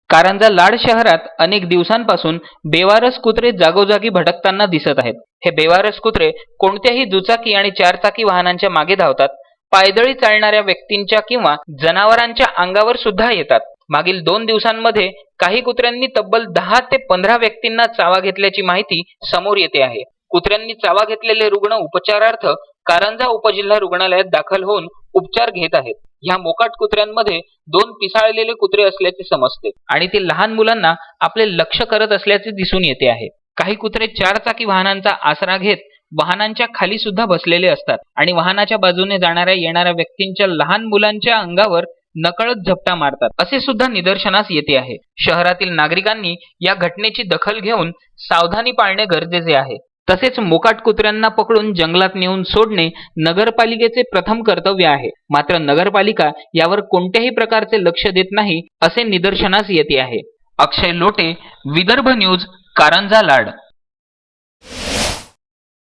कारंजा लाड शहरात अनेक दिवसांपासून बेवारस कुत्रे जागोजागी भटकताना दिसत आहेत. हे बेवारस कुत्रे कोणत्याही दुचाकी आणि चारचाकी वाहनांच्या मागे धावतात, पायदळी चालणाऱ्या व्यक्तींच्या किंवा जनावरांच्या अंगावर सुद्धा येतात. मागील 2 दिवसांमध्ये काही कुत्र्यांनी तब्बल 10 ते 15 व्यक्तींना चावा घेतल्याची माहिती समोर येते आहे. कुत्र्यांनी चावा घेतलेले रुग्ण उपचारार्थ कारंजा उपजिल्हा रुग्णालयात दाखल होऊन उपचार घेत आहेत. ह्या मोकाट कुत्र्यांमध्ये 2 पिसाळलेले कुत्रे असल्याचे समजते आणि ते लहान मुलांना आपले लक्ष करत असल्याचे दिसून येते आहे. काही कुत्रे चारचाकी वाहनांचा आसरा घेत वाहनांच्या खाली सुद्धा बसलेले असतात आणि वाहनाच्या बाजूने जाणाऱ्या येणाऱ्या व्यक्तींच्या लहान मुलांच्या अंगावर नकळत झपटा मारतात, असे सुद्धा निदर्शनास येते आहे. शहरातील नागरिकांनी या घटनेची दखल घेऊन सावधानी पाळणे गरजेचे आहे. तसेच मोकाट कुत्र्यांना पकडून जंगलात नेऊन सोडणे नगरपालिकेचे प्रथम कर्तव्य आहे. मात्र नगरपालिका यावर कोणत्याही प्रकारचे लक्ष देत नाही, असे निदर्शनास येते आहे. अक्षय लोटे, विदर्भ न्यूज, कारंजा लाड.